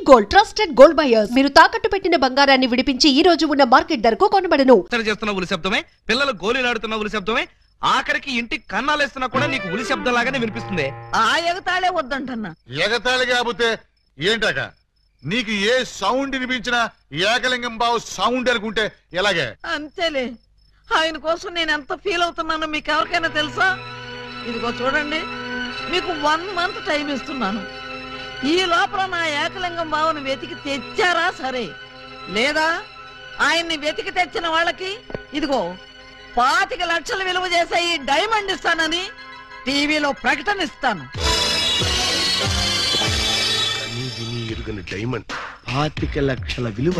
Gold, trusted gold buyers. మీరు తాకట్టు పెట్టిన బంగారాన్ని విడిపించి ఈ రోజు ఉన్న మార్కెట్ ధరకు కొనబడను. చేస్తున్న ఉలి శబ్దమే, పిల్లలు గోలీలాడుతున్న ఉలి శబ్దమే, ఆఖరికి ఇంటి కన్నాలేస్తున్నా కూడా నీకు ఉలి శబ్దం లాగానే వినిపిస్తుంది. ఆ ఎగతాళే వద్దంటన్నా. ఎగతాళి కాకపోతే ఏంటక? నీకు ఏ సౌండ్ వినిపించినా ఏకలింగం బావు సౌండ్ అనుకుంటే ఎలాగే? అంతేలే. ఆయన కోసం నేను ఎంత ఫీల్ అవుతున్నానో మీకు ఎవరికైనా తెలుసా? ఇదిగో చూడండి, మీకు 1 మంత్ టైం ఇస్తున్నాను. ఈ లోపల నా ఏకలింగం బావును వెతికి తెచ్చారా సరే, లేదా ఆయన్ని వెతికి తెచ్చిన వాళ్ళకి ఇదిగో 25 లక్షలు విలువ చేసే ఈ డైమండ్ ఇస్తానని టీవీలో ప్రకటన ఇస్తాను. డైమండ్ 25 లక్షల విలువ.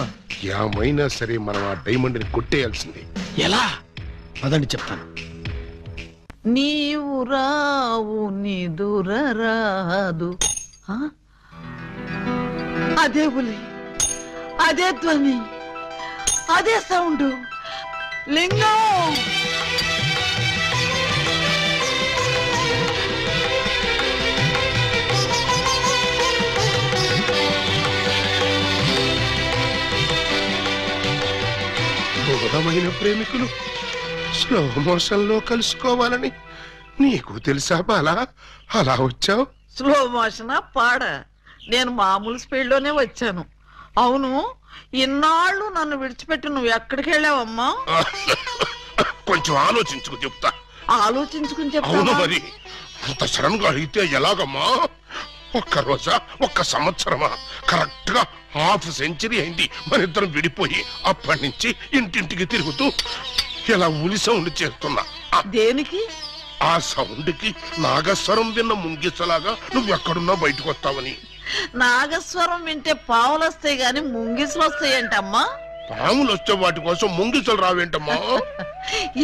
ఏమైనా సరే మనం ఆ డైమండ్ ని కొట్టేయాల్సిందే. ఎలా? అదండి చెప్తాను. నీవు రావు నిదురరాదు. అదే ఉలి, అదే ధ్వని, అదే సౌండ్. లింగం బోధమైన ప్రేమికులు స్లో మోషన్ లో కలుసుకోవాలని నీకు తెలుసా బాలా? అలా వచ్చావు. స్లో మోషన్ పాడ, నేను మామూలు స్పీడ్ లోనే వచ్చాను. అవును, ఇన్నాళ్ళు నన్ను విడిచిపెట్టి నువ్వు ఎక్కడికి వెళ్ళావమ్మా? కొంచెం ఆలోచించుకు చెప్తా. ఆలోచించుకుని అవును చెప్తా. మరి అంత సడన్ గా అడిగితే ఎలాగమ్మా? 1 రోజా 1 సంవత్సరమా? కరెక్ట్ గా ½ సెంచరీ అయింది మన ఇద్దరం విడిపోయి. అప్పటి నుంచి ఇంటింటికి తిరుగుతూ ఇలా ఉలి సౌండ్ చేస్తున్నా. దేనికి? ఆ సౌండ్ కి నాగస్వరం విన్న ముంగిసలాగా నువ్వెక్కడున్నా బయటకు వస్తావని. నాగస్వరం వింటే పావులు వస్తాయి గాని ముంగిసులు వస్తాయంటమ్మా. పాములు వచ్చే వాటి కోసం ముంగిసలు రావేంటమ్మా?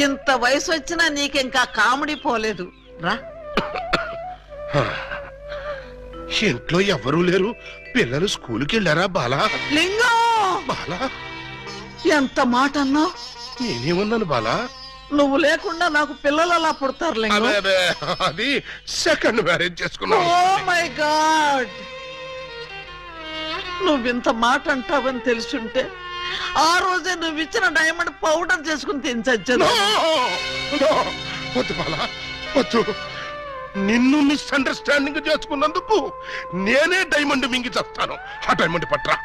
ఇంత వయసు వచ్చినా నీకింకా కామెడీ పోలేదు రా. ఇంట్లో ఎవరూ లేరు, పిల్లలు స్కూల్కి వెళ్ళారా బాలా? లింగం, బాలా ఎంత మాట అన్నావు? నేనేమన్నాను బాలా? నువ్వు లేకుండా నాకు పిల్లలు అలా పుడతారు లింగం. అది సెకండ్ మ్యారేజ్ చేసుకున్నావు. ఓ మై గాడ్, నువ్వింత మాట అంటావని తెలుసుంటే ఆ రోజే నువ్వు ఇచ్చిన డైమండ్ పౌడర్ చేసుకుని తినచచ్చాను. వద్దు బాలా, వద్దు. నిన్ను మిస్అండర్స్టాండింగ్ చేసుకున్నందుకు నేనే డైమండ్ మింగి చేస్తాను. ఆ డైమండ్ పట్రా.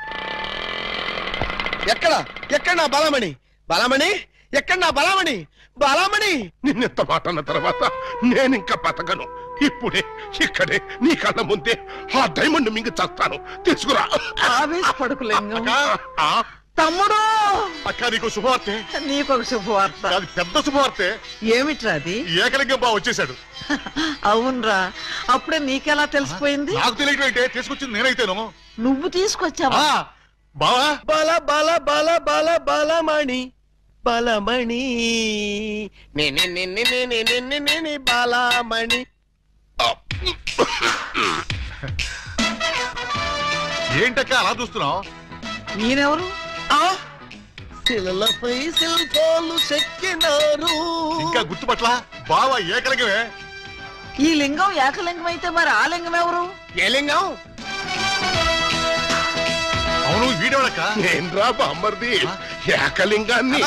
ఎక్కడ నా బలమణి? బలమణి ఎక్కడ? నా బలమణి, బలమణి. నిన్నెంత మాట అన్న తర్వాత నేనింకా బతకను. ఇప్పుడే ఇక్కడే నీ కళ్ళ ముందే ఆ డైమండ్ మింగి చేస్తాను. తీసుకురా. ఆవేశపడకు లింగం. ఆ? తమ్ముడు, అక్క నీకు శుభవార్తె. నీకొక శుభవార్త. అది పెద్ద శుభవార్తె. ఏమిట్రా అది? ఏకలింగం బావ వచ్చేసాడు. అవునరా, అప్పుడే నీకెలా తెలిసిపోయింది? నాకు తెలియటం ఏంటే, తీసుకొచ్చింది నేనైతేను. నువ్వు తీసుకొచ్చావా? బావా బల బల బల బల బలమణి, బలమణి నే బలమణి. ఏంటక్క అలా చూస్తున్నావు? నేనెవరు? శిలలపై శిల్పాలు చెక్కినారు. ఇంకా గుర్తుపట్ల? బావా ఏకలింగమే. ఈ లింగం ఏకలింగం అయితే మరి ఆ లింగం ఎవరు? ఏ లింగం? అవును, వీడెవడక్క? నేనురా బామ్మర్ది, ఏకలింగాన్ని.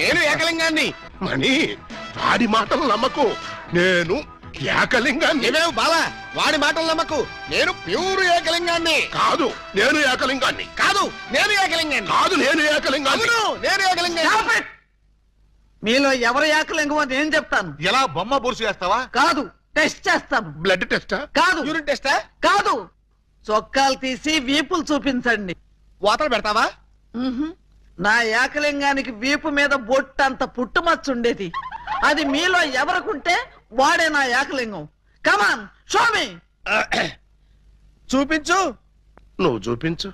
నేను ఏకలింగాన్ని. మణి, వాడి మాటలు నమ్మకు. నేను ఏకలింగాన్ని. నీవేం బాలా, వాడి మాటలు నమ్మకు. నేను ప్యూర్ ఏకలింగాన్ని. కాదు, నేను ఏకలింగాన్ని. కాదు, నేను ఏకలింగాన్ని. కాదు, నేను ఏకలింగాన్ని. అవును, నేను ఏకలింగాన్ని. Stop it! మీలో ఎవరు ఏకలింగమో నేను చెప్తాను. ఎలా బొమ్మ బొరుసు చేస్తావా? కాదు, టెస్ట్ చేస్తాను. బ్లడ్ టెస్టా? కాదు, యూరిన్ టెస్టా? కాదు, చొక్కాలు తీసి వీపులు చూపించండి. వాతలు పెడతావా? నా ఏకలింగానికి వీపు మీద బొట్టంత పుట్టుమచ్చుండేది. అది మీలో ఎవరికుంటే వాడే నా ఏకలింగం. కమాన్, షో మీ. చూపించు. నువ్వు చూపించు.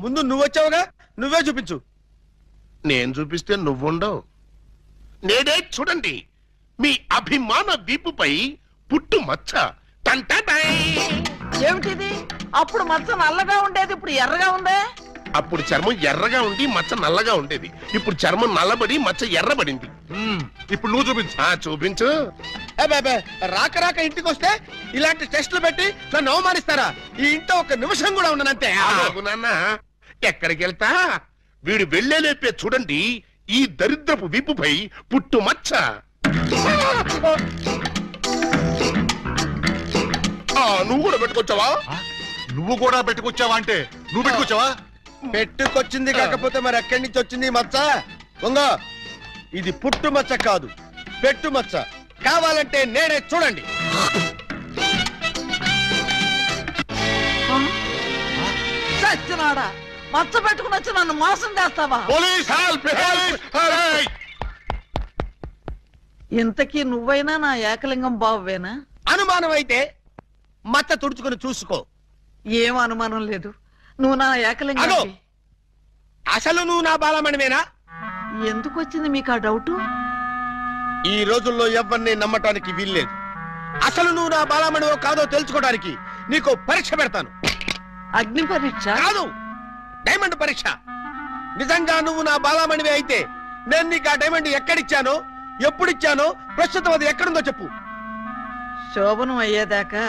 ముందు నువ్వు వచ్చావుగా, నువ్వే చూపించు. నేను చూపిస్తే నువ్వుండవు. నేనే చూడండి, మీ అభిమాన వీపుపై పుట్టు మచ్చ. ఏమిటిది? అప్పుడు మచ్చ నల్లగా ఉండేది, ఇప్పుడు ఎర్రగా ఉందే. అప్పుడు చర్మం ఎర్రగా ఉండి మచ్చ నల్లగా ఉండేది. ఇప్పుడు చర్మం నల్లబడి మచ్చ ఎర్రబడింది. ఇప్పుడు నువ్వు చూపించు. చూపించు. రాక రాక ఇంటికి వస్తే ఇలాంటి టెస్టులు పెట్టి నన్ను అవమానిస్తారా? ఈ ఇంట్లో ఒక నిమిషం కూడా ఉండనంతే. నాన్న ఎక్కడికి వెళ్తా? వీడు వెళ్ళేలేపే చూడండి ఈ దరిద్రపు విప్పుపై పుట్టు మచ్చ. నువ్వు కూడా పెట్టుకొచ్చావా? నువ్వు కూడా పెట్టుకొచ్చావా అంటే నువ్వు పెట్టుకొచ్చావా? పెట్టుకొచ్చింది కాకపోతే మరి ఎక్కడి నుంచి వచ్చింది మచ్చ? ఉంగో, ఇది పుట్టు మచ్చ కాదు, పెట్టు మచ్చ. కావాలంటే నేనే చూడండి. చచ్చినాడా, మచ్చ పెట్టుకుని వచ్చి నన్ను మోసం చేస్తావా? Police help! ఇంతకీ నువ్వైనా నా ఏకలింగం బావేనా? అనుమానం అయితే మచ్చ తుడుచుకుని చూసుకో. ఏం అనుమానం లేదు, నువ్వు నా ఏకలింగం. అసలు నువ్వు నా బాలమణివేనా? ఎందుకు వచ్చింది మీకు ఆ డౌట్? ఈ రోజుల్లో ఎవరిని నమ్మటానికి వీల్లేదు. అసలు నువ్వు నా బాలమణివో కాదో తెలుసుకోవడానికి నీకు పరీక్ష పెడతాను. అగ్ని పరీక్ష కాదు, డైమండ్ పరీక్ష. నిజంగా నువ్వు నా బాలమణివే అయితే నేను నీకు ఆ డైమండ్ ఎక్కడిచ్చానో, ఎప్పుడిచ్చానో, ప్రస్తుతం అది ఎక్కడుందో చెప్పు. శోభనం అయ్యేదాకా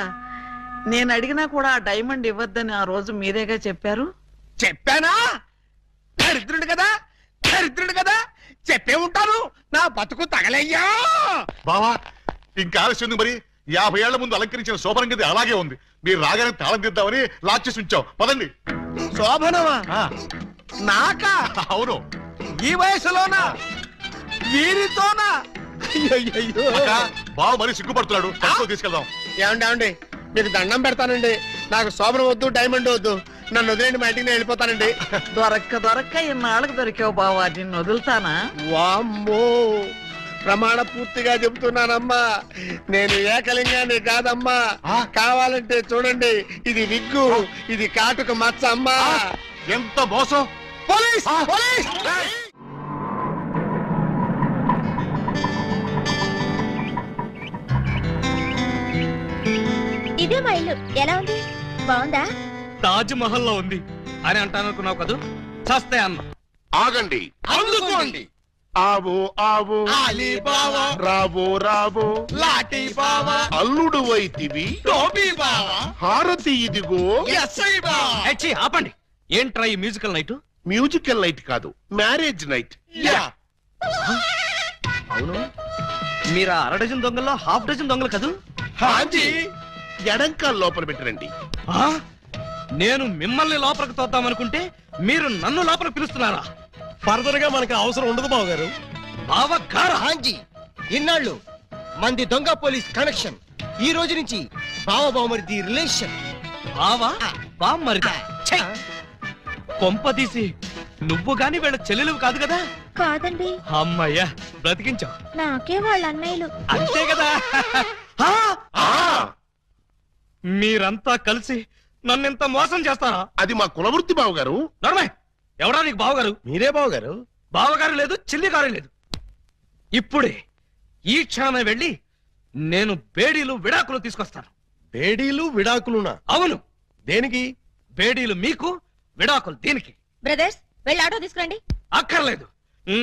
నేను అడిగినా కూడా ఆ డైమండ్ ఇవ్వద్దని ఆ రోజు మీరేగా చెప్పారు. చెప్పానా? దరిద్రుడు కదా, దరిద్రుడు కదా, చెప్పే ఉంటాను. నా బతుకు తగలయ్యా. బావా ఇంకా ఆలస్యం మరి. 50 ఏళ్ల ముందు అలంకరించిన శోభనం గది అలాగే ఉంది. మీరు రాగానే తాళం తీద్దామని లాక్ చేసి ఉంచాం. పదండి. శోభనమా? ఆ, నాకా? అవును. ఈ వయసులోనా? వీరితోనా? అయ్యయ్యో. అక్క, బావ మరి సిగ్గుపడుతున్నాడు. తక్కువ తీసుకెళ్దాం. ఏమండి మీకు దండం పెడతానండి. నాకు శోభనం వద్దు, డైమండ్ వద్దు. నన్ను వదిలేండి, మా ఇంటికి నేను వెళ్ళిపోతానండి. దొరక్క ఇన్నాళ్ళకి దొరికావు బావా, నిన్ను వదులుతానా? వామ్మో, ప్రమాణ పూర్తిగా చెబుతున్నానమ్మా, నేను ఏకలింగాన్ని కాదమ్మా. కావాలంటే చూడండి, ఇది విగ్గు, ఇది కాటుక మచ్చ అమ్మా. ఎంత మోసం! పోలీస్! పోలీస్! ఇదే మా ఇల్లు. ఎలా ఉంది? బాగుందా? తాజ్ మహల్ లో ఉంది అని అంటాననుకున్నావు కదూ? చస్తే అన్న. ఆగండి, అందుకోండి. ఆవో ఆవో అలీబాబా, రావో రావో లాఠీ బావా, అల్లుడు వైతివి టోపీ బావా, హారతి ఇదిగో. ఎస్ఐ బావా. ఏచ్చి, ఆపండి. ఏంట్రా ఈ మ్యూజికల్ నైట్? మ్యూజికల్ నైట్ కాదు, మ్యారేజ్ నైట్. యా. అవును, మీరు 1/2 డజన్ దొంగల్లో 1/2 డజన్ దొంగలు కదూ? హాజీ. ఎడంకాల్ లోపల పెట్టరండి. ఆ? నేను మిమ్మల్ని లోపలికి తోద్దామనుకుంటే మీరు నన్ను లోపలికి పిలుస్తున్నారా? ఫర్దర్ గా మనకి అవసరం ఉండదు బావగారు. బావగారా? హాంజీ, ఇన్నాళ్ళు మంది దొంగ పోలీస్ కనెక్షన్, ఈ రోజు నుంచి బావ బావమరిది రిలేషన్. బావా బామ్మరిదా? ఛై! కొంపదీసి నువ్వు గాని వీళ్ళ చెల్లెలు కాదు కదా? కాదండి, అమ్మయ్యా, బ్రతికించావు. నాకే వాళ్ళ అన్నయ్యలు. అంతే కదా? ఆ! మీరంతా కలిసి నన్నింత మోసం చేస్తారా? అది మా కులవృత్తి బావగారు. నర్మయ్, ఎవడా నీకు బావగారు? మీరే బావగారు. బావగారు లేదు, చిల్లిగారు లేదు. ఇప్పుడే ఈ క్షణమే వెళ్ళి నేను బేడీలు విడాకులు తీసుకొస్తాను. బేడీలు విడాకులునా? అవును. దేనికి? బేడీలు మీకు, విడాకులు దీనికి. బ్రదర్స్, వెళ్ళి ఆటో తీసుకురండి. అక్కర్లేదు,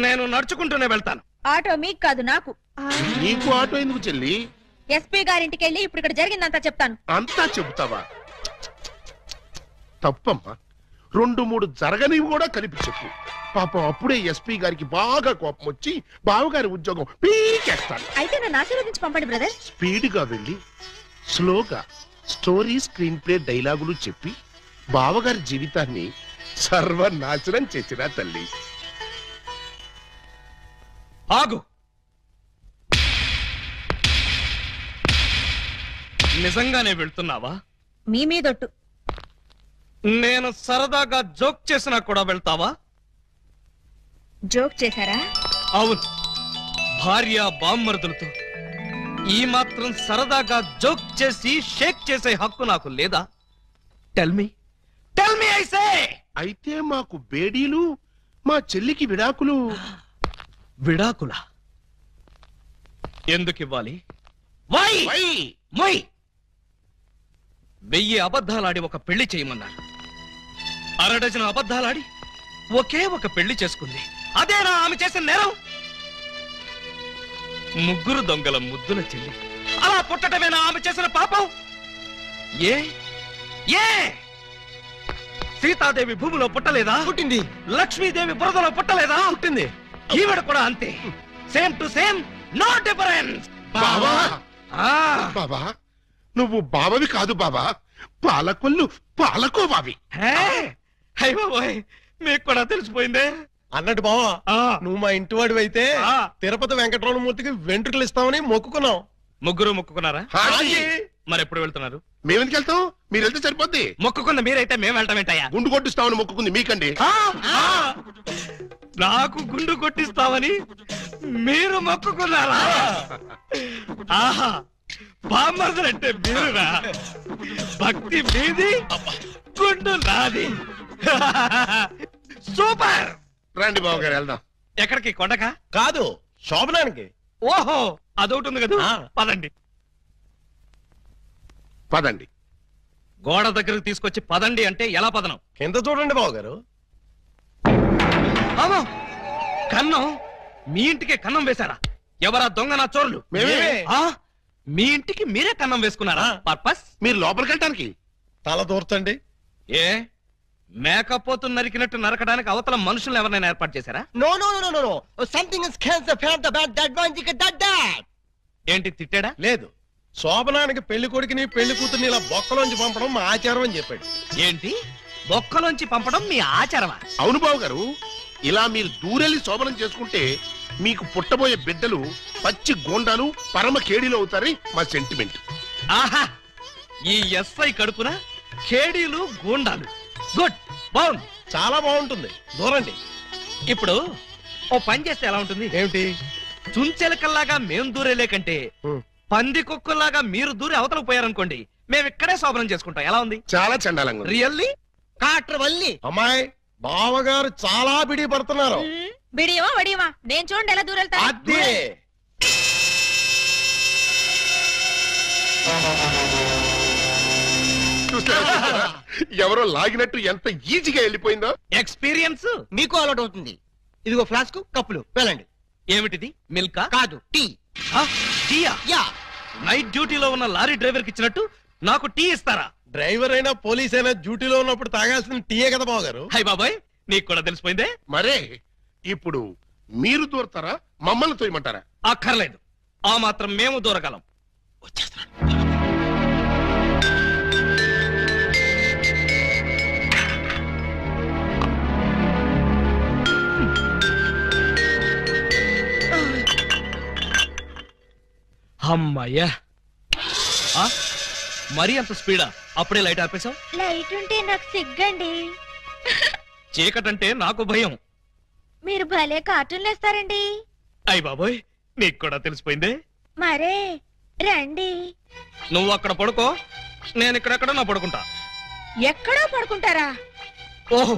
నేను నడుచుకుంటూనే వెళ్తాను. ఆటో మీకు కాదు, నాకు. నీకు ఆటో ఎందుకు చెల్లి? ఎస్పీ గారింటికి వెళ్ళి ఇప్పుడు ఇక్కడ జరిగిందంతా చెప్తాను. అంతా చెబుతావా? తప్పమ్మా, 2-3 జరగనివి కూడా కలిపి చెప్పు. పాపం అప్పుడే ఎస్పీ గారికి బాగా కోపం వచ్చి బావగారి ఉద్యోగం పీకేస్తాడు. అయితే నన్ను ఆశీర్వదించి పంపండి బ్రదర్. స్పీడ్గా వెళ్ళి స్లోగా స్టోరీ, స్క్రీన్ ప్లే, డైలాగులు చెప్పి బావగారి జీవితాన్ని సర్వనాశనం చేసిన తల్లి. ఆగు. నిజంగానే వెళ్తున్నావా? మీ మీదొట్టు. నేను సరదాగా జోక్ చేసినా కూడా వెళ్తావా? జోక్ చేశారా? అవును, భార్య బామ్మరుదులతో ఈ మాత్రం సరదాగా జోక్ చేసి షేక్ చేసే హక్కు నాకు లేదా? టెల్ మీ ఐసే. అయితే మాకు బేడీలు, మా చెల్లికి విడాకులు. విడాకుల ఎందుకు ఇవ్వాలి? వై? మొయ్. 1000 అబద్ధాలాడి ఒక పెళ్లి చేయమన్నారు. 1/2 డజన్ అబద్ధాలాడి ఒకే ఒక పెళ్లి చేసుకుంది. అదేనా ఆమె చేసిన నేరం? 3 దొంగల ముద్దుల చెల్లి అలా పుట్టటమేనా ఆమె చేసిన పాపం? ఏ ఏ సీతాదేవి భూమిలో పుట్టలేదా? పుట్టింది. లక్ష్మీదేవి బురదలో పుట్టలేదా? పుట్టింది. ఈవిడ కూడా అంతే. Same to same, no difference. బావా బాబా, నువ్వు బావవి కాదు బాబా, పాలకొల్లు పాలకోబావి. మీకు కూడా తెలిసిపోయిందే. అన్నట్టు బావా, ఆ. నువ్వు మా ఇంటి వాడివి అయితే ఆ. తిరుపతి వెంకటరమణమూర్తికి వెంట్రుకలు ఇస్తామని మొక్కుకున్నాం. ముగ్గురు మొక్కుకున్నారా? హాజీ. మరి ఎప్పుడు వెళ్తున్నారు? మేమెందుకు వెళ్తాం? మీరు వెళ్తే సరిపోద్ది. మొక్కుకున్న మీరైతే మేము వెళ్ళటం ఏంటయ్యా? గుండు కొట్టిస్తామని మొక్కుకుంది మీకండి. నాకు గుండు కొట్టిస్తామని మీరు మొక్కుకున్నారా? ఆహా, బామ్మర్దలంటే మీరురా. భక్తి మీది, గుండు నాది. సూపర్. రండి బావ గారు వెళ్దాం. ఎక్కడికి? కొండకా? కాదు, శోభనానికి. ఓహో, అదొకటి ఉంది కదా. ఆ. పదండి. పదండి. గోడ దగ్గరకు తీసుకొచ్చి పదండి అంటే ఎలా పదనం? కింద చూడండి బావగారు. అవును, కన్నం. మీ ఇంటికే కన్నం వేశారా? ఎవరా దొంగ నా చోరులు? మేమే. ఆ? మీ ఇంటికి మీరే కన్నం వేసుకున్నారా? పర్పస్? మీరు లోపలికి వెళ్ళటానికి. తల దూర్చండి. ఏ మేకపోతు నరికినట్టు నరకడానికి అవతల మనుషులను ఎవరైనా ఏర్పాటు చేశారా? No. Something is cancer found about that one. You can that. ఏంటి తిట్టాడా? లేదు, శోభనానికి పెళ్లి కొడుకుని పెళ్లి కూతుర్ని ఇలా బొక్కలోంచి పంపడం మా ఆచారం అని చెప్పాడు. ఏంటి బొక్కలోంచి పంపడం మీ ఆచారమా? అవును బావ గారు, ఇలా మీరు దూరెళ్ళి శోభనం చేసుకుంటే మీకు పుట్టబోయే బిడ్డలు పచ్చి గోండాలు పరమ కేడీలు అవుతారని మా సెంటిమెంట్. ఆహా, ఈ ఎస్ఐ కడుపున కేడీలు గూండాలు. గుడ్, బాగుంది. చాలా బాగుంటుంది. దూరండి. ఇప్పుడు ఓ పని చేస్తే ఎలా ఉంటుంది? ఏమిటి? చుంచెలకల్లాగా మేం దూరేలే కంటే పంది కుక్కల్లాగా మీరు దూరి అవతలకు పోయారనుకోండి, మేము ఇక్కడే శోభనం చేసుకుంటాం. ఎలా ఉంది? చాలా చండాలంగా ఉంది. రియల్లీ? కాట్రవల్లి. అమ్మాయి, బావగారు చాలా బిడి పడుతున్నారు. బిడియమా వడియమా నేను చూడండి ఎలా దూరెళ్తా. అదే. చూసారా? ఎవరో లాగినట్టు ఎంత ఈజీగా వెళ్ళిపోయిందో. ఎక్స్పీరియన్స్ మీకు అలవాటు అవుతుంది. ఇదిగో ఫ్లాస్క్, కప్పులు వెళ్ళండి. ఏమిటిది? మిల్కా? కాదు, టీ. టీయా? యా. నైట్ డ్యూటీలో ఉన్న లారీ డ్రైవర్ కి ఇచ్చినట్టు నాకు టీ ఇస్తారా? డ్రైవర్ అయినా పోలీస్ అయినా డ్యూటీలో ఉన్నప్పుడు తాగాల్సిన టీయే కదా బావగారు. హై బాబాయ్, నీకు కూడా తెలిసిపోయిందే. మరే ఇప్పుడు మీరు దూరతారా, మమ్మల్ని తోయమంటారా? అక్కర్లేదు, ఆ మాత్రం మేము దూరగలం. అమ్మయ్యా, మరీ అంత స్పీడా? అప్పుడే లైట్ ఆపేశావు? లైట్ ఉంటే నాకు సిగ్గండి. చీకటంటే నాకు భయం. మీరు భలే కార్టూన్లు వేస్తారండి. అయ్ బాబోయ్, నీకు కూడా తెలిసిపోయిందే. మరే రండి. నువ్వు అక్కడ పడుకో, నేను ఇక్కడెక్కడ నా పడుకుంటా. ఎక్కడో పడుకుంటారా? ఓహో,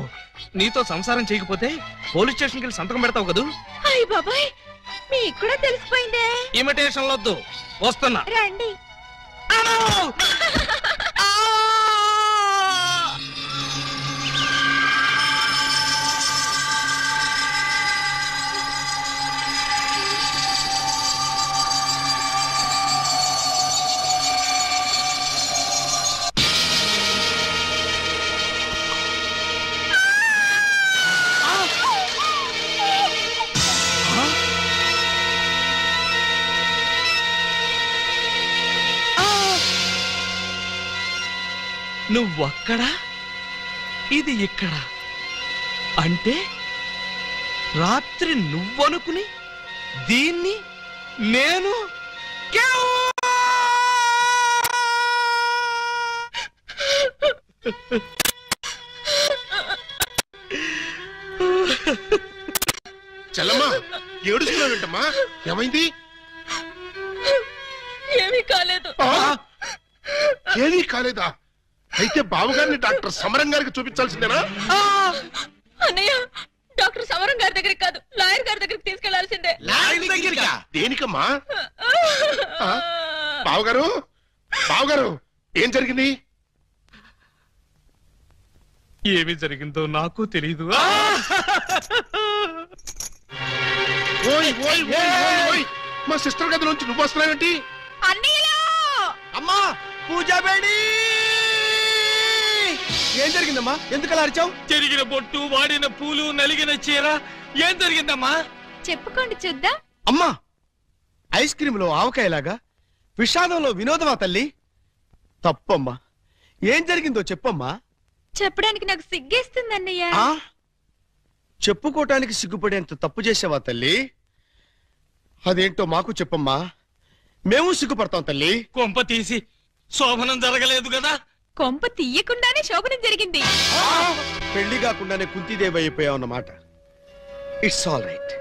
నీతో సంసారం చేయకపోతే పోలీస్ స్టేషన్కి వెళ్ళి సంతకం పెడతావు కదూ. అయ్య బాబాయ్, మీకు కూడా తెలిసిపోయిందే. ఇమిటేషన్ వద్దు, వస్తున్నా. రండి. నువ్వక్కడ, ఇది ఇక్కడ. అంటే రాత్రి నువ్వనుకుని దీన్ని నేను చెల్లమ్మా, ఏడుస్తున్నావు ఏంటమ్మా? ఏమైంది? ఏమీ కాలేదు. ఏమీ కాలేదా? అయితే బావగారిని డాక్టర్ సమరం గారికి చూపించాల్సిందేనా? అన్నయ్య, డాక్టర్ సమరం గారి దగ్గరికి కాదు, లాయర్ గారి దగ్గరికి తీసుకెళ్లాల్సిందే. దేనికమ్మా? బావగారు, బావగారు, ఏం జరిగింది? ఏమి జరిగిందో నాకు తెలీదు. ఓయ్ ఓయ్ ఓయ్ ఓయ్ ఓయ్, మా సిస్టర్ గది నుంచి నువ్వు వస్తున్నావేంటి? అన్నయ్యలా అమ్మా పూజ బేడి ఏం జరిగిందమ్మా? ఎందుకు అలా అరిచావు? చెరిగిన బొట్టు, వాడిన పూలు, నలిగిన చీర. ఏం జరిగిందమ్మా? చెప్పుకోండి చూద్దాం. అమ్మా ఐస్ క్రీమ్ లో ఆవకాయలాగా విషాదంలో వినోదమా తల్లి? తప్పమ్మా, ఏం జరిగిందో చెప్పమ్మా. చెప్పడానికి నాకు సిగ్గేస్తుంది అన్నయ్య. చెప్పుకోటానికి సిగ్గుపడేంత తప్పు చేసావా తల్లి? అదేంటో మాకు చెప్పమ్మా, మేము సిగ్గుపడతాం తల్లి. కొంప తీసి శోభనం జరగలేదు కదా? కొంప తీయకుండానే శోభనం జరిగింది. పెళ్లి కాకుండానే కుంతిదేవి అయిపోయావన్నమాట. It's all right.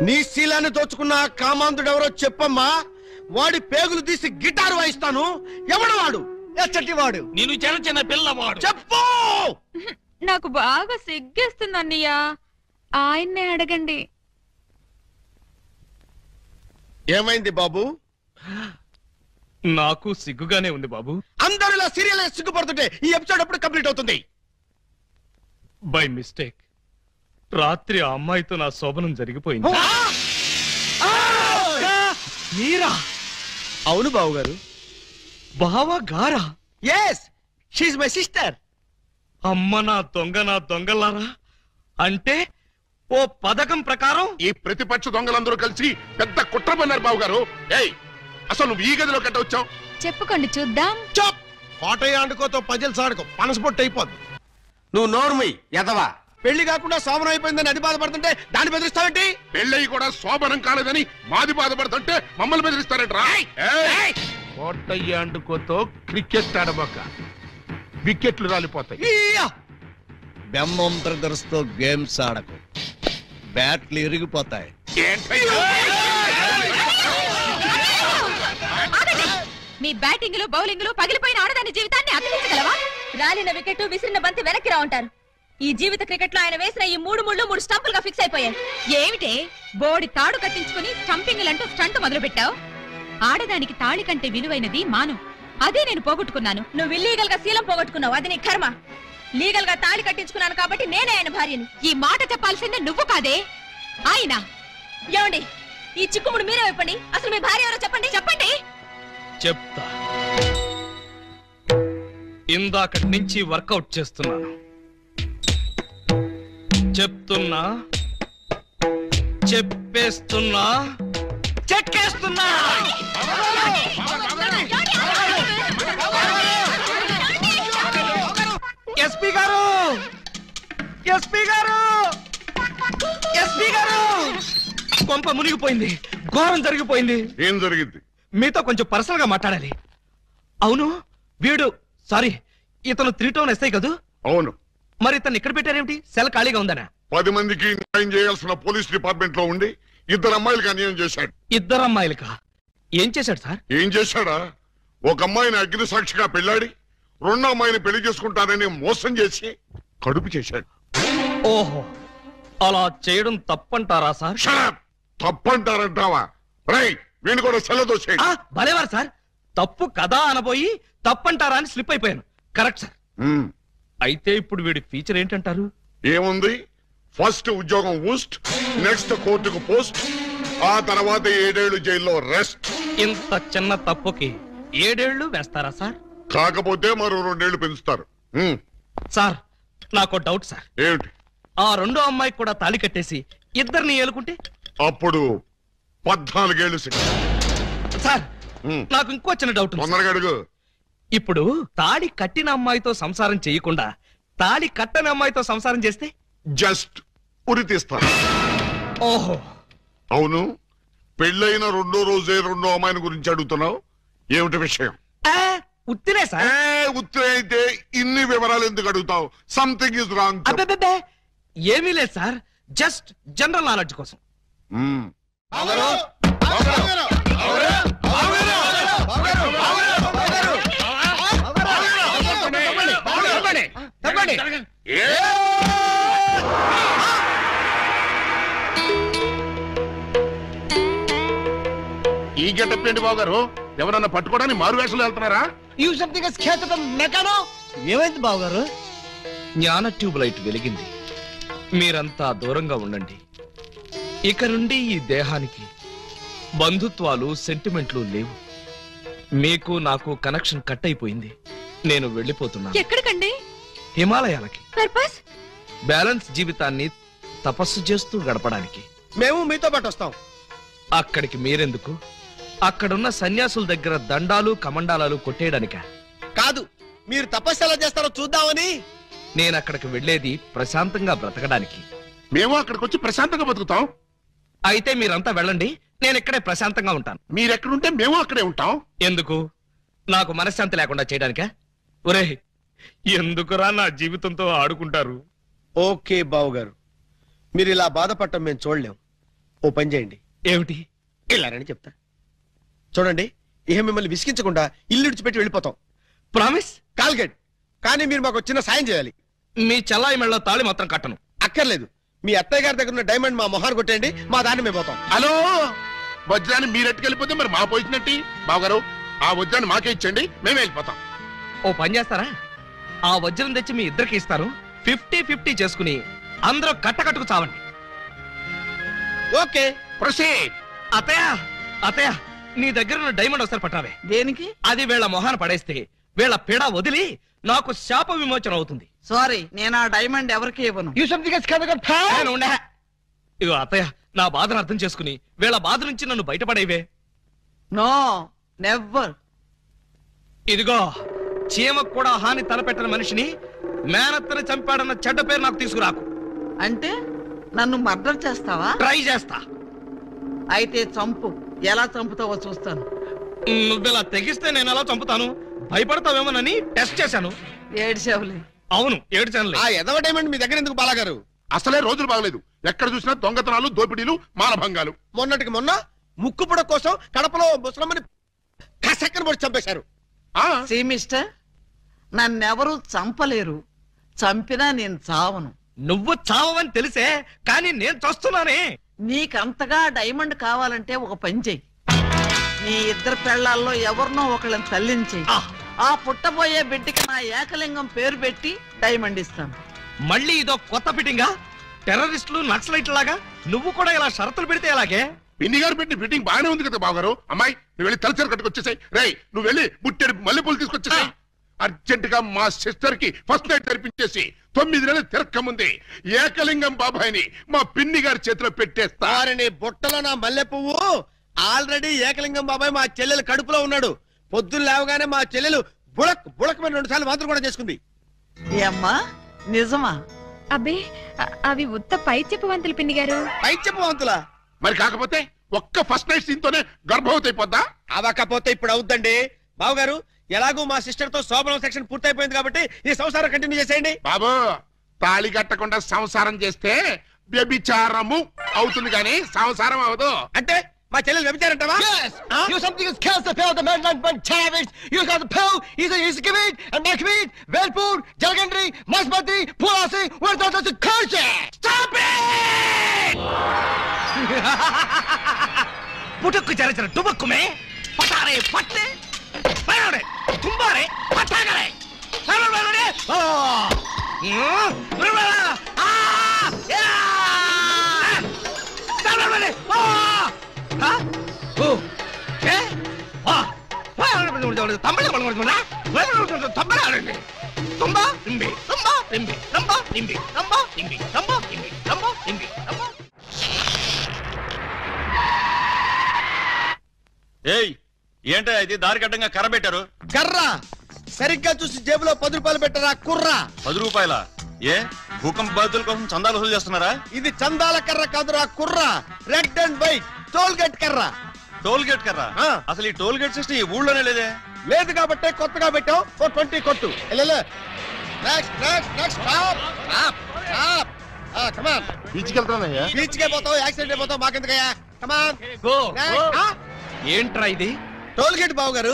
నీ శీలాన్ని దోచుకున్న ఆ కామాంధుడెవరో చెప్పమ్మా. వాడి పేగులు తీసి గిటారు వాయిస్తాను. ఎవడు వాడు? ఎచ్చటి వాడు? నేను చిన్న చిన్న పిల్లవాడు. చెప్పు. నాకు బాగా సిగ్గేస్తుంది అన్నయ్య, ఆయన్నే అడగండి. ఏమైంది బాబు? నాకు సిగ్గుగానే ఉంది బాబు. అందరూ ఇలా సీరియల్ సిగ్గుపడుతుంటే ఈ ఎపిసోడ్ ఎప్పుడు కంప్లీట్ అవుతుంది? బై మిస్టేక్ రాత్రి ఆ అమ్మాయితో నా శోభనం జరిగిపోయింది. మీరా? అవును బాబు గారు. బావా గారా? Yes, she my sister. అమ్మ నా దొంగలారా. అంటే ఓ పథకం ప్రకారం ఈ ప్రతిపక్ష దొంగలందరూ కలిసి పెద్ద కుట్ర పన్నారు బాబు గారు. ఏయ్, అసలు నువ్వు ఈ గదిలో కట్ట వచ్చావు? చెప్పుకోండి చూద్దాం. చప్. కోటయ్య ఆడుకోతో పజిల్స్ ఆడుకో, పనసపొట్టు అయిపోద్ది. నువ్వు నోర్మి ఎదవా. పెళ్లి కాకుండా శోభనం అయిపోయిందని అది బాధపడుతుంటే దాన్ని బెదిరిస్తావేంటి? పెళ్ళయి కూడా శోభనం కాలేదని మాది బాధపడుతుంటే మమ్మల్ని బెదిరిస్తారంటరా? కోటయ్య అండుకోతో క్రికెట్ ఆడబోక, వికెట్లు రాలిపోతాయి. బెమ్మం బ్రదర్స్ తో గేమ్స్ ఆడకు, బ్యాట్లు ఇరిగిపోతాయి. మీ బ్యాటింగ్ లో బౌలింగ్ లో పగిలిపోయిన ఆడదాని జీవితాన్ని అతికించగలవా? రాలిన వికెట్, విసిరిన బంతి వెనక్కి రా ఉంటారు. ఈ జీవిత క్రికెట్ లో ఆయన వేసిన ఈ 3 ముళ్ళు 3 స్టంపులుగా ఫిక్స్ అయిపోయాయి. ఏమిటే బోడి తాడు కట్టించుకుని స్టంపింగ్ అంటూ స్టంట్ మొదలు పెట్టావు? ఆడదానికి తాళి కంటే విలువైనది మాను. అదే నేను పోగొట్టుకున్నాను. నువ్వు ఇల్లీగల్ గా శీలం పోగొట్టుకున్నావు, అది నీ కర్మ. లీగల్ గా తాళి కట్టించుకున్నాను కాబట్టి నేనే ఆయన భార్యని. ఈ మాట చెప్పాల్సిందే నువ్వు కాదే ఆయన. ఏమండి, ఈ చిక్కుముడు మీరే చెప్పండి. అసలు మీ భార్య ఎవరో చెప్పండి. చెప్పండి. చెప్తా. ఇందాకటి నుంచి వర్కౌట్ చేస్తున్నాను. చెప్తున్నా, చెప్పేస్తున్నా, చెక్కేస్తున్నా. ఎస్పీ గారు, ఎస్పీ గారు, ఎస్పీ గారు, కొంప మునిగిపోయింది, ఘోరం జరిగిపోయింది. ఏం జరిగింది? మీతో కొంచెం పర్సనల్ గా మాట్లాడాలి. అవును, వీడు సారీ ఇతను 3 టౌన్ ఎస్ఐ కదూ? అవును. మరి ఇతను ఇక్కడ పెట్టారేమిటి? సెల్ ఖాళీగా ఉందనా? 10 మందికి న్యాయం చేయాల్సిన పోలీస్ డిపార్ట్మెంట్ లో ఉండి 2 అమ్మాయిలకు అన్యాయం చేశాడు. 2 అమ్మాయిలకా? ఏం చేశాడు సార్? ఏం చేశాడా? ఒక అమ్మాయిని అగ్ని సాక్షిగా పెళ్ళాడి 2వ అమ్మాయిని పెళ్లి చేసుకుంటానని మోసం చేసి కడుపు చేశాడు. ఓహో, అలా చేయడం తప్పంటారా సార్? తప్పంటారంటావా? రై, వీణు కూడా సెల్లతో చేయండి. భలేవారు సార్, తప్పు కదా అనబోయి తప్పంటారా అని స్లిప్ అయిపోయాను. Correct sir. అయితే ఇప్పుడు వీడి ఫీచర్ ఏంటంటారు? ఏముంది? ఫస్ట్ ఉద్యోగం ఊస్ట్, నెక్స్ట్ కోర్టుకు పోస్ట్, ఆ తర్వాత 7 ఏళ్లు జైల్లో రెస్ట్. ఇంత చిన్న తప్పుకి 7 ఏళ్లు వేస్తారా సార్? కాకపోతే మరో 2 ఏళ్లు పెంచుతారు. సార్, నాకు డౌట్ సార్. ఏమిటి? ఆ 2వ అమ్మాయికి కూడా తాళి కట్టేసి 2ని ఏలుకుంటే అప్పుడు 14 ఏళ్లు శిక్ష. సార్, నాకు ఇంకో చిన్న డౌట్. తొందరగా అడుగు. ఇప్పుడు తాళి కట్టిన అమ్మాయితో సంసారం చేయకుండా తాళి కట్టని అమ్మాయితో సంసారం చేస్తే జస్ట్ ఉరి తీస్తారు. ఓహో, అవును. పెళ్ళైన 2వ రోజే 2వ అమ్మాయిని గురించి అడుగుతున్నావు. ఏమిటి విషయం? ఉత్తినే సార్. ఉత్తినే అయితే ఇన్ని వివరాలు ఎందుకు అడుగుతావు? Something is wrong. అబ్బే, ఏమీ లేదు సార్, జస్ట్ జనరల్ నాలెడ్జ్ కోసం. ఈ గెటప్ ఏంటి బాబు గారు? ఎవరన్నా పట్టుకోవడానికి మారు వేషాలు వెళ్తున్నారా? ఏమైంది బాబు గారు? జ్ఞాన ట్యూబ్ లైట్ వెలిగింది. మీరంతా దూరంగా ఉండండి. ఇక నుండి ఈ దేహానికి బంధుత్వాలు, సెంటిమెంట్లు లేవు. మీకు నాకు కనెక్షన్ కట్ అయిపోయింది. నేను వెళ్ళిపోతున్నాను. ఎక్కడికండి? హిమాలయాలకి. పర్పస్? బ్యాలెన్స్ జీవితాన్ని తపస్సు చేస్తూ గడపడానికి. మేము మీతో పాటు వస్తాం. అక్కడికి మీరెందుకు? అక్కడున్న సన్యాసుల దగ్గర దండాలు కమండాలాలు కొట్టేయడానిక? కాదు, మీరు తపస్సు ఎలా చేస్తారో చూద్దామని. నేను అక్కడికి వెళ్ళేది ప్రశాంతంగా బ్రతకడానికి. మేము అక్కడికి వచ్చి ప్రశాంతంగా బతుకుతాం. అయితే మీరంతా వెళ్ళండి, నేను ఇక్కడే ప్రశాంతంగా ఉంటాను. మీరెక్కడుంటే మేము అక్కడే ఉంటాం. ఎందుకు? నాకు మనశ్శాంతి లేకుండా చేయడానికా? ఒరే, ఎందుకురా నా జీవితంతో ఆడుకుంటారు? ఓకే బావగారు, మీరు ఇలా బాధపడటం మేము చూడలేం. ఓ పని చేయండి. ఏమిటి? ఇలారని చెప్తా. చూడండి, ఇహ మిమ్మల్ని విసిగించకుండా ఇల్లు విడిచిపెట్టి వెళ్ళిపోతాం. ప్రామిస్? కాల్గెట్. కానీ మీరు మాకు చిన్న సాయం చేయాలి. మీ చల్లాయి మెళ్ళ తాళి మాత్రం కట్టను. అక్కర్లేదు, మీ అత్తయ్య గారి దగ్గర ఉన్న డైమండ్ మా మొహాన్ని కొట్టేయండి, మా దాన్ని మేము పోతాం. హలో, వజ్రాన్ని మీరెట్టుకెళ్ళిపోతే మరి మా పోయినట్టి. బావగారు, ఆ వజ్రాన్ని మాకే ఇచ్చండి, మేమే వెళ్ళిపోతాం. ఓ పని చేస్తారా? ఆ వజ్రం తెచ్చి మీ ఇద్దరికి ఇస్తాను. 50-50 చేసుకుని అందరూ కట్టకట్టుకు చావండి. Okay, proceed. అత్తయ్య, అత్తయ్య, నీ దగ్గర ఉన్న డైమండ్ ఒకసారి పట్టావే. దేనికి? అది వీళ్ళ మొహాన పడేస్తే వీళ్ళ పీడ వదిలి నాకు శాప విమోచన అవుతుంది. సారీ, నేను ఆ డైమండ్ ఎవరికి ఇవ్వను. నేను ఉండే. ఇగో అత్తయ్య, నా బాధను అర్థం చేసుకుని వీళ్ళ బాధ నుంచి నన్ను బయటపడేవే. No, never. ఇదిగో, చీమకు కూడా హాని తలపెట్టిన మనిషిని మేనత్తని చంపాడన్న చెడ్డ పేరు నాకు తీసుకురాకు. అంటే నన్ను మర్డర్ చేస్తావా? ట్రై చేస్తా. అయితే చంపు. ఎలా చంపుతావో చూస్తాను. నువ్వెలా తెగిస్తే నేను ఎలా చంపుతాను? భయపడతావేమోనని టెస్ట్ చేశాను. ఏడ్చావులే. అవును, ఏడ్చానులే. ఆ ఎదవ డైమండ్ మీ దగ్గర ఎందుకు బాలాగారు? అసలే రోజులు బాగలేదు. ఎక్కడ చూసినా దొంగతనాలు, దోపిడీలు, మానభంగాలు. మొన్నటికి మొన్న ముక్కుపుడ కోసం కడపలో ముసలమ్మని కసక్కన పొడి చంపేశారు. సీ మిస్టర్, నన్నెవరూ చంపలేరు. చంపినా నేను చావను. నువ్వు చావని తెలిసే, కానీ నేను చస్తున్నానే. నీకంతగా డైమండ్ కావాలంటే ఒక పని చెయ్యి. నీ ఇద్దరు పెళ్లాల్లో ఎవరినో ఒకళ్ళని తల్లించేయి. ఆ పుట్టబోయే బిడ్డకి నా ఏకలింగం పేరు పెట్టి డైమండ్ ఇస్తాను. మళ్ళీ ఇదో కొత్త ఫిట్టింగా? టెర్రరిస్టులు, నక్సలైట్ లాగా నువ్వు కూడా ఇలా షరతులు పెడితే ఎలాగే? పిన్ని గారు పెట్టిన ఫిట్టింగ్ బాగానే ఉంది కదా బావగారు. అమ్మాయి, నువ్వు వెళ్ళి తలచరు కట్టుకొచ్చేసాయి. రేయ్, నువ్వు వెళ్ళి బుట్టెడు మల్లెపూలు తీసుకొచ్చేసాయి. అర్జెంట్ గా మా సిస్టర్ కి ఫస్ట్ నైట్ తెరిపించేసి 9 నెలలు తిరక్క ముందే ఏకలింగం బాబాయిని మా పిన్ని గారి చేతిలో పెట్టేస్తా. నీ బుట్టలో నా మల్లె పువ్వు. ఆల్రెడీ ఏకలింగం బాబాయ్ మా చెల్లెలు కడుపులో ఉన్నాడు. పొద్దున్న లేవగానే మా చెల్లెలు బుడక్ బుడకమైన 2 సార్లు మాత్రం కూడా చేసుకుంది. ఏమ్మా, నిజమా? అబ్బే, అవి ఉత్త పై చెప్పవంతులు పిన్ని గారు. పై చెప్పవంతులా? మరి కాకపోతే ఒక్క ఫస్ట్ నైట్ సీన్ తోనే గర్భవతి అయిపోద్దా? అవకపోతే ఇప్పుడు అవుద్దండి. బావగారు, ఎలాగూ మా సిస్టర్ తో శోభనం సెక్షన్ పూర్తయిపోయింది కాబట్టి ఈ సంసారం కంటిన్యూ చేసేయండి. బాబు, తాళి కట్టకుండా సంసారం చేస్తే వ్యభిచారము అవుతుంది కానీ సంసారం అవదు. అంటే మా చెల్లెలు వ్యభిచారంటావా? You something is cancer pill, the man not one charity. You got the pill, he's a kibit, and my kibit, Velpur, Jalgandri, Masbati, Pulasi, where's the curse? Stop it! पुटक चले चले टुबक में पटारे पट्टे परोड़े तुम्बारे पटा गए चलो बलोड़े ओ बलोड़ा आ या चलो बलोड़े ओ हाँ ओ क्या आ बलोड़े तंबले बलोड़े बलोड़े तंबले आड़े तुम्बा तिम्बी तुम्बा तिम्बी तुम्बा तिम्बी तुम्बा तिम्बी तुम्बा तिम्बी तुम्बा तिम्बी तुम्बा ఏయ్, ఏంటో ఇది దారి కట్టంగా కర్ర పెట్టారు? కర్ర సరిగ్గా చూసి జేబులో 10 రూపాయలు పెట్టరా కుర్రా. 10 రూపాయలా? ఏ భూకంప బాధితుల కోసం చందాలు వసూలు చేస్తున్నారా? ఇది చందాల కర్ర కాదురా కుర్రా, red and white toll gate కర్ర. టోల్ గేట్ కర్ర? అసలు ఈ టోల్ గేట్ సిస్టమ్ ఈ ఊళ్ళోనే లేదే. లేదు కాబట్టి కొత్తగా పెట్టాం. 20 కొట్టు. Next next next stop stop stop. Come on. బీచ్కి వెళ్తానయ్యా. బీచ్కే పోతావు, యాక్సిడెంట్ అయిపోతావు, మాకెందుకయ్యా? Come on. గో. ఏంట్రా ఇది? టోల్ గేట్ బావగారు.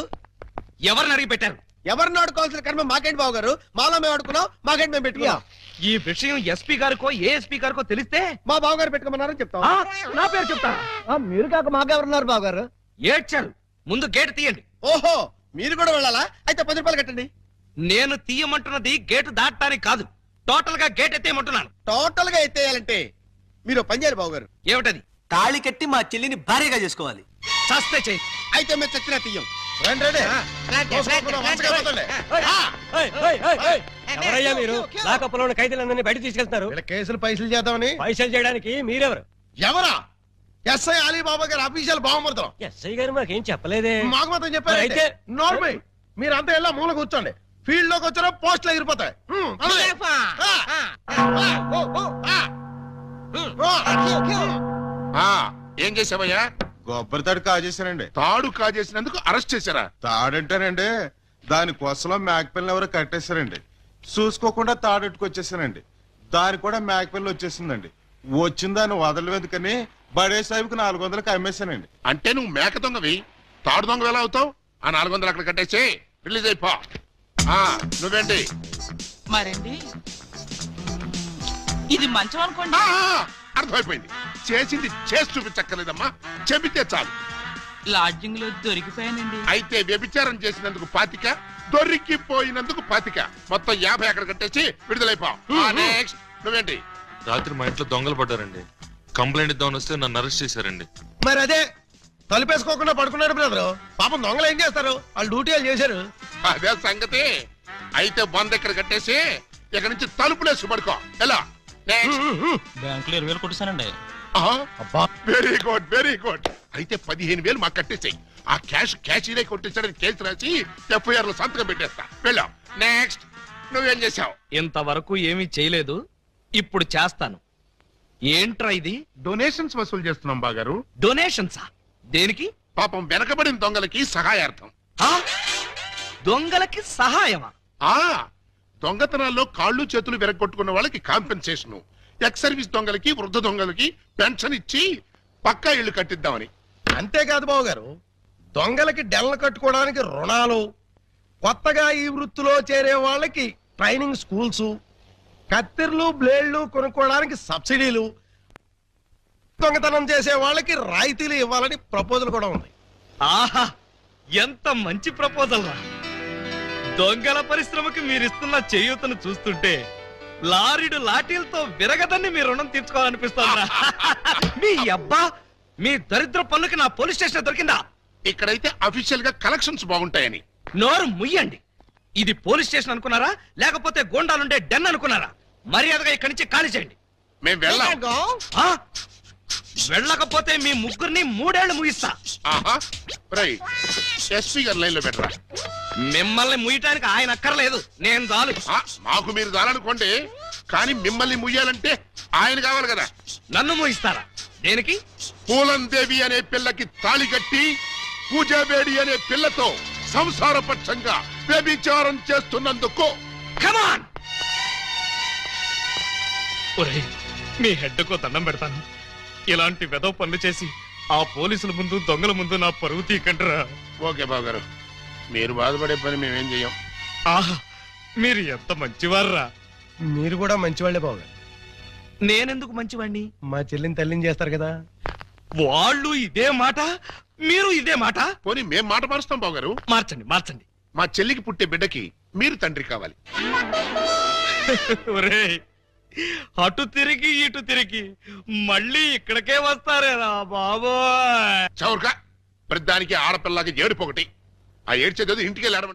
ఎవరిని అడిగి పెట్టారు? ఎవరిని ఆడుకోవాల్సిన కర్మ మాకేంటి బావగారు? మాలో మేము ఆడుకున్నాం, మాకేంటి మేము పెట్టుకున్నాం. ఈ విషయం ఎస్పీ గారికో ఏఎస్పీ గారికో తెలిస్తే మా బావగారు పెట్టుకోమన్నారని చెప్తాం. నా పేరు చెప్తా. మీరు కాక మాకెవరున్నారు బావగారు? ఏడ్చారు. ముందు గేట్ తీయండి. ఓహో, మీరు కూడా వెళ్ళాలా? అయితే 10 రూపాయలు కట్టండి. నేను తీయమంటున్నది గేటు దాటడానికి కాదు, టోటల్ గా గేట్ ఎత్తేయమంటున్నాను. టోటల్ గా ఎత్తేయాలంటే మీరు పని చేయాలి బావగారు. ఏమిటది? తాళి కట్టి మా చెల్లిని భార్యగా చేసుకోవాలి. చస్తే చేయి. అయితే మేము చచ్చినా తీయం. రండి రండి ఎవరయ్యా మీరు లాకప్లో ఉన్న ఖైదీలందరినీ బయట తీసుకెళ్తున్నారు? కేసులు పైసలు చేద్దామని. పైసలు చేయడానికి మీరెవరు? ఎవరా? ఎస్ఐ అలీబాబా గారు అఫీషియల్ బావమరుతాం. ఎస్ఐ గారు మాకేం చెప్పలేదే. మాకు మాత్రం చెప్పారు. అయితే నార్మల్ మీరంతా ఎలా మూల కూర్చోండి. ఫీల్డ్ లోకి వచ్చిన పోస్టులు ఎగిరిపోతాయి. ఏం చేసావయ్యా? కొబ్బరి తాడు కాజేశానండి. తాడు కాజేసినందుకు అరెస్ట్ చేశారా? తాడంటానండి, దాని కోసలో మేకపిల్లని ఎవరో కట్టేశారండి. చూసుకోకుండా తాడెట్టుకొచ్చేసానండి. దాని కూడా మేకపిల్ల వచ్చేసిందండి. వచ్చిన దాన్ని వదలవేదుకని బడే సాహిబ్కి 400కి అమ్మేశానండి. అంటే నువ్వు మేక దొంగవి, తాడు దొంగ ఎలా అవుతావు? ఆ 400 అక్కడ కట్టేసి రిలీజ్ అయిపో. నువ్వేంటి మరండి ఇది మంచం అనుకోండి. అర్థమైపోయింది. చేసింది చేసి చూపించక్కర్లేదమ్మా, చెబితే చాలు. లాడ్జింగ్ లో దొరికిపోయానండి. అయితే వ్యభిచారం చేసినందుకు 25, దొరికిపోయినందుకు 25, మొత్తం 50 అక్కడ కట్టేసి విడుదలైపో. నెక్స్ట్ నువ్వేంటి? రాత్రి మా ఇంట్లో దొంగలు పడ్డారండి. కంప్లైంట్ ఇద్దామని వస్తే నన్ను అరెస్ట్ చేశారండి. మరి అదే తలుపేసుకోకుండా పడుకున్నాడు బ్రదరు. పాపం దొంగలు ఏం చేస్తారు? వాళ్ళు డ్యూటీ వాళ్ళు చేశారు. అదే సంగతి. అయితే బంద్ ఎక్కడ కట్టేసి ఇక్కడ నుంచి తలుపులేసి పడుకో. ఎలా? బ్యాంకులో 20,000 కొట్టేశానండి. Very good very good. అయితే 15,000 మాకు కట్టేసాయి. ఆ క్యాష్ ఇదే కొట్టేసాడని కేసు రాసి FIR లో సంతకం పెట్టేస్తా. వెళ్ళావు. నెక్స్ట్ నువ్వేం చేసావు? ఇంతవరకు ఏమీ చేయలేదు, ఇప్పుడు చేస్తాను. ఏంట్రా ఇది? డొనేషన్స్ వసూలు చేస్తున్నాం బాగారు. డొనేషన్సా? దేనికి? పాపం వెనకబడిన దొంగలకి సహాయార్థం. దొంగలకి సహాయమా? దొంగతనాల్లో కాళ్ళు చేతులు విరగొట్టుకున్న వాళ్ళకి కాంపెన్సేషన్, ఎక్స్ సర్వీస్ దొంగలకి వృద్ధ దొంగలకి పెన్షన్ ఇచ్చి పక్కా ఇళ్లు కట్టిద్దామని. అంతేకాదు బాబు గారు, దొంగలకి డెల్ల కట్టుకోవడానికి రుణాలు, కొత్తగా ఈ వృత్తిలో చేరే వాళ్ళకి ట్రైనింగ్ స్కూల్స్, కత్తిర్లు బ్లేడ్లు కొనుక్కోవడానికి సబ్సిడీలు, దొంగతనం చేసే వాళ్ళకి రాయితీలు ఇవ్వాలని ప్రపోజల్ కూడా ఉంది. ఆహా, ఎంత మంచి ప్రపోజల్ రా! దొంగల పరిశ్రమకి మీరిస్తున్న చేయూతను చూస్తుంటే లారీడు లాఠీలతో విరగదని మీ రుణం తీర్చుకోవాలనిపిస్తోందా? మీ అబ్బా, మీ దరిద్ర పనులకి నా పోలీస్ స్టేషన్ దొరికిందా? ఇక్కడైతే అఫీషియల్ గా కలెక్షన్స్ బాగుంటాయని. నోరు ముయ్యండి. ఇది పోలీస్ స్టేషన్ అనుకున్నారా, లేకపోతే గోండాలుండే డెన్ అనుకున్నారా? మర్యాదగా ఇక్కడి నుంచి ఖాళీ చేయండి. మేము వెళ్ళకపోతే మీ ముగ్గురిని 3 ఏళ్లు ముగిస్తా. ఎస్పీ గారు లైన్ లో పెట్టరా. మిమ్మల్ని ముయ్యటానికి ఆయన అక్కర్లేదు, నేను చాలు. మాకు మీరు చాలనుకోండి, కానీ మిమ్మల్ని ముయ్యాలంటే ఆయన కావాలి కదా. నన్ను ముయిస్తారా? దేనికి? పూలందేవి అనే పిల్లకి తాళి కట్టి పూజాబేడి అనే పిల్లతో సంసారపక్షంగా వ్యభిచారం చేస్తున్నందుకు. కమాన్! ఒరేయ్, మీ హెడ్కో దండం పెడతాను. ఇలాంటి వెదవ పనులు చేసి ఆ పోలీసుల ముందు దొంగల ముందు నా పరువు తీకంటరా. ఓకే బాబు గారు, మీరు బాధపడే పని మేమేం చెయ్యం. ఆహా, మీరు ఎంత మంచివారా. మీరు కూడా మంచివాళ్లే బాబు గారు. నేనెందుకు మంచివాణ్ణి? మా చెల్లిని తల్లిని చేస్తారు కదా. వాళ్ళు ఇదే మాట, మీరు ఇదే మాట. పోనీ మేం మాట మారుస్తాం బాబు గారు. మార్చండి మార్చండి. మా చెల్లికి పుట్టే బిడ్డకి మీరు తండ్రి కావాలి. ఒరేయ్, అటు తిరిగి ఇటు తిరిగి మళ్ళీ ఇక్కడికే వస్తారేరా బాబోయ్. చౌర్గా ప్రతిదానికి ఆడపిల్లకి ఏడుపు ఒకటి. ఆ ఏడ్చేది ఇంటికి వెళ్ళాడు.